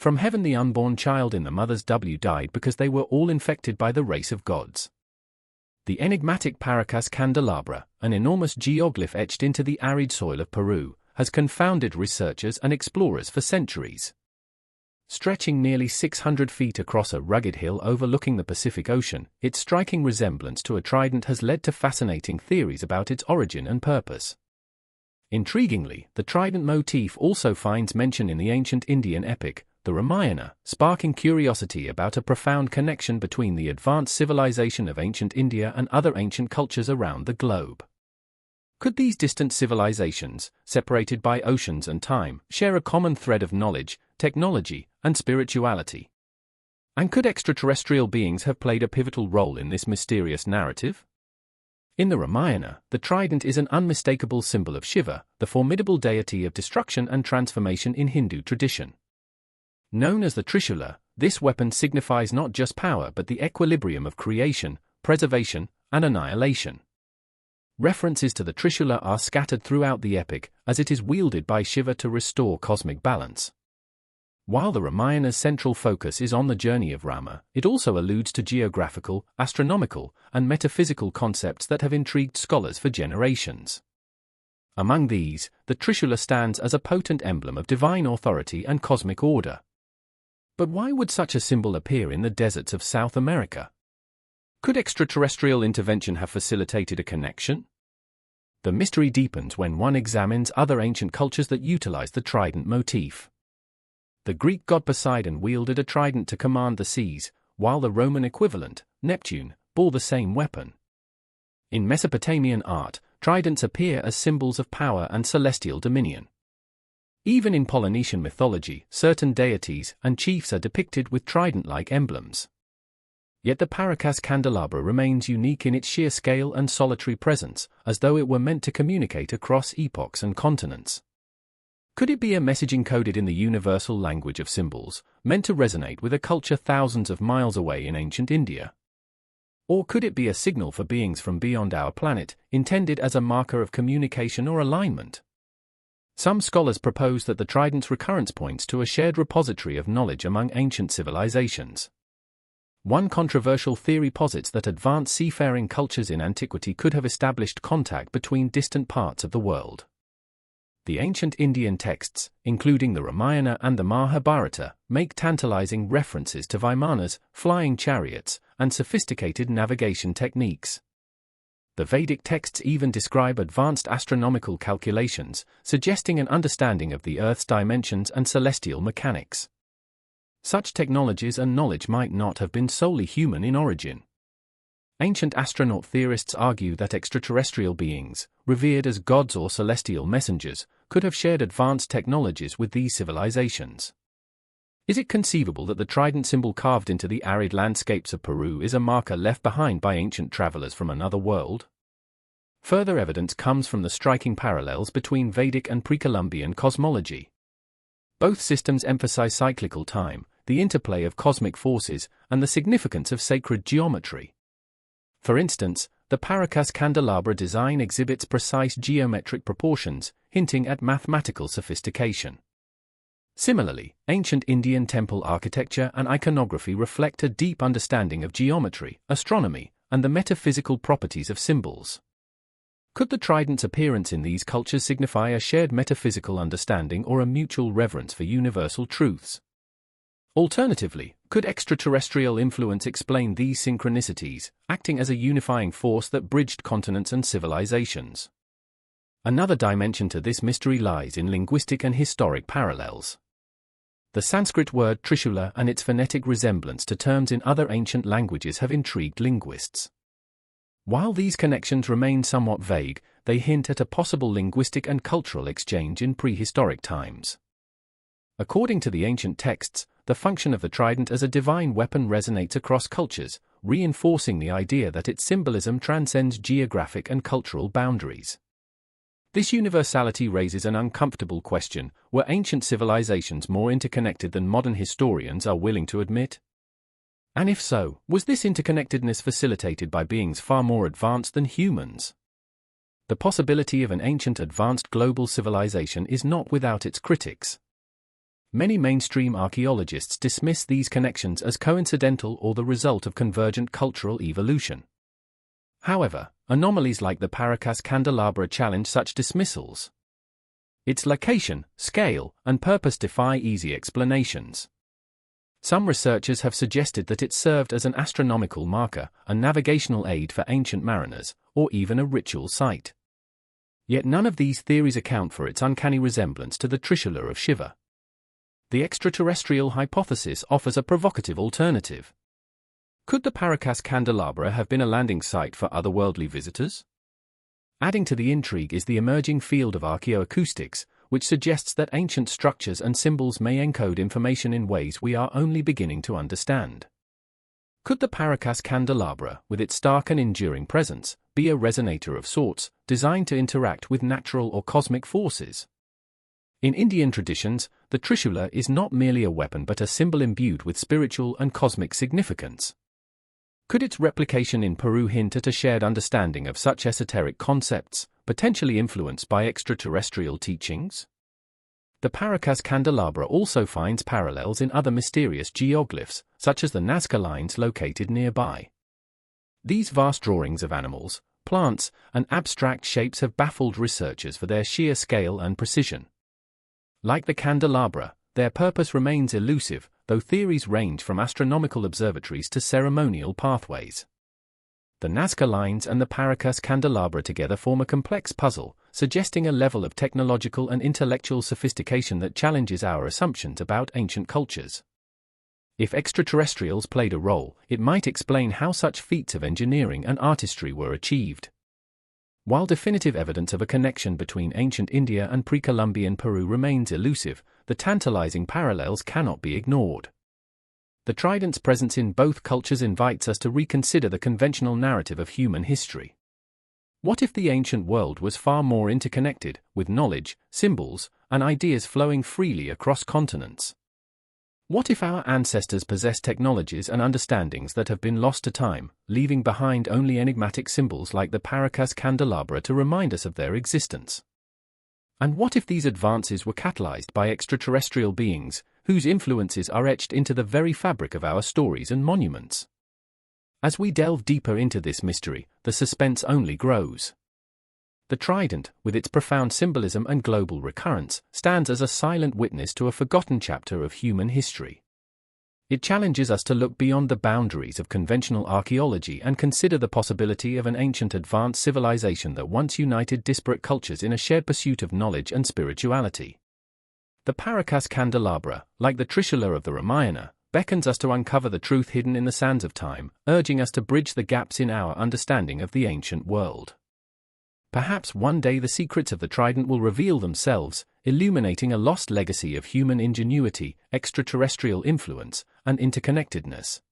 From heaven the unborn child in the mother's W died because they were all infected by the race of gods. The enigmatic Paracas candelabra, an enormous geoglyph etched into the arid soil of Peru, has confounded researchers and explorers for centuries. Stretching nearly 600 feet across a rugged hill overlooking the Pacific Ocean, its striking resemblance to a trident has led to fascinating theories about its origin and purpose. Intriguingly, the trident motif also finds mention in the ancient Indian epic, the Ramayana, sparking curiosity about a profound connection between the advanced civilization of ancient India and other ancient cultures around the globe. Could these distant civilizations, separated by oceans and time, share a common thread of knowledge, technology, and spirituality? And could extraterrestrial beings have played a pivotal role in this mysterious narrative? In the Ramayana, the trident is an unmistakable symbol of Shiva, the formidable deity of destruction and transformation in Hindu tradition. Known as the Trishula, this weapon signifies not just power but the equilibrium of creation, preservation, and annihilation. References to the Trishula are scattered throughout the epic, as it is wielded by Shiva to restore cosmic balance. While the Ramayana's central focus is on the journey of Rama, it also alludes to geographical, astronomical, and metaphysical concepts that have intrigued scholars for generations. Among these, the Trishula stands as a potent emblem of divine authority and cosmic order. But why would such a symbol appear in the deserts of South America? Could extraterrestrial intervention have facilitated a connection? The mystery deepens when one examines other ancient cultures that utilize the trident motif. The Greek god Poseidon wielded a trident to command the seas, while the Roman equivalent, Neptune, bore the same weapon. In Mesopotamian art, tridents appear as symbols of power and celestial dominion. Even in Polynesian mythology, certain deities and chiefs are depicted with trident-like emblems. Yet the Paracas candelabra remains unique in its sheer scale and solitary presence, as though it were meant to communicate across epochs and continents. Could it be a message encoded in the universal language of symbols, meant to resonate with a culture thousands of miles away in ancient India? Or could it be a signal for beings from beyond our planet, intended as a marker of communication or alignment? Some scholars propose that the trident's recurrence points to a shared repository of knowledge among ancient civilizations. One controversial theory posits that advanced seafaring cultures in antiquity could have established contact between distant parts of the world. The ancient Indian texts, including the Ramayana and the Mahabharata, make tantalizing references to Vimanas, flying chariots, and sophisticated navigation techniques. The Vedic texts even describe advanced astronomical calculations, suggesting an understanding of the Earth's dimensions and celestial mechanics. Such technologies and knowledge might not have been solely human in origin. Ancient astronaut theorists argue that extraterrestrial beings, revered as gods or celestial messengers, could have shared advanced technologies with these civilizations. Is it conceivable that the trident symbol carved into the arid landscapes of Peru is a marker left behind by ancient travelers from another world? Further evidence comes from the striking parallels between Vedic and pre-Columbian cosmology. Both systems emphasize cyclical time, the interplay of cosmic forces, and the significance of sacred geometry. For instance, the Paracas candelabra design exhibits precise geometric proportions, hinting at mathematical sophistication. Similarly, ancient Indian temple architecture and iconography reflect a deep understanding of geometry, astronomy, and the metaphysical properties of symbols. Could the trident's appearance in these cultures signify a shared metaphysical understanding or a mutual reverence for universal truths? Alternatively, could extraterrestrial influence explain these synchronicities, acting as a unifying force that bridged continents and civilizations? Another dimension to this mystery lies in linguistic and historic parallels. The Sanskrit word Trishula and its phonetic resemblance to terms in other ancient languages have intrigued linguists. While these connections remain somewhat vague, they hint at a possible linguistic and cultural exchange in prehistoric times. According to the ancient texts, the function of the trident as a divine weapon resonates across cultures, reinforcing the idea that its symbolism transcends geographic and cultural boundaries. This universality raises an uncomfortable question: were ancient civilizations more interconnected than modern historians are willing to admit? And if so, was this interconnectedness facilitated by beings far more advanced than humans? The possibility of an ancient advanced global civilization is not without its critics. Many mainstream archaeologists dismiss these connections as coincidental or the result of convergent cultural evolution. However, anomalies like the Paracas candelabra challenge such dismissals. Its location, scale, and purpose defy easy explanations. Some researchers have suggested that it served as an astronomical marker, a navigational aid for ancient mariners, or even a ritual site. Yet none of these theories account for its uncanny resemblance to the Trishula of Shiva. The extraterrestrial hypothesis offers a provocative alternative. Could the Paracas candelabra have been a landing site for otherworldly visitors? Adding to the intrigue is the emerging field of archaeoacoustics, which suggests that ancient structures and symbols may encode information in ways we are only beginning to understand. Could the Paracas candelabra, with its stark and enduring presence, be a resonator of sorts, designed to interact with natural or cosmic forces? In Indian traditions, the Trishula is not merely a weapon but a symbol imbued with spiritual and cosmic significance. Could its replication in Peru hint at a shared understanding of such esoteric concepts, potentially influenced by extraterrestrial teachings? The Paracas candelabra also finds parallels in other mysterious geoglyphs, such as the Nazca lines located nearby. These vast drawings of animals, plants, and abstract shapes have baffled researchers for their sheer scale and precision. Like the candelabra, their purpose remains elusive, though theories range from astronomical observatories to ceremonial pathways. The Nazca lines and the Paracas candelabra together form a complex puzzle, suggesting a level of technological and intellectual sophistication that challenges our assumptions about ancient cultures. If extraterrestrials played a role, it might explain how such feats of engineering and artistry were achieved. While definitive evidence of a connection between ancient India and pre-Columbian Peru remains elusive, the tantalizing parallels cannot be ignored. The trident's presence in both cultures invites us to reconsider the conventional narrative of human history. What if the ancient world was far more interconnected, with knowledge, symbols, and ideas flowing freely across continents? What if our ancestors possessed technologies and understandings that have been lost to time, leaving behind only enigmatic symbols like the Paracas candelabra to remind us of their existence? And what if these advances were catalyzed by extraterrestrial beings, whose influences are etched into the very fabric of our stories and monuments? As we delve deeper into this mystery, the suspense only grows. The trident, with its profound symbolism and global recurrence, stands as a silent witness to a forgotten chapter of human history. It challenges us to look beyond the boundaries of conventional archaeology and consider the possibility of an ancient advanced civilization that once united disparate cultures in a shared pursuit of knowledge and spirituality. The Paracas candelabra, like the Trishula of the Ramayana, beckons us to uncover the truth hidden in the sands of time, urging us to bridge the gaps in our understanding of the ancient world. Perhaps one day the secrets of the trident will reveal themselves, illuminating a lost legacy of human ingenuity, extraterrestrial influence, and interconnectedness.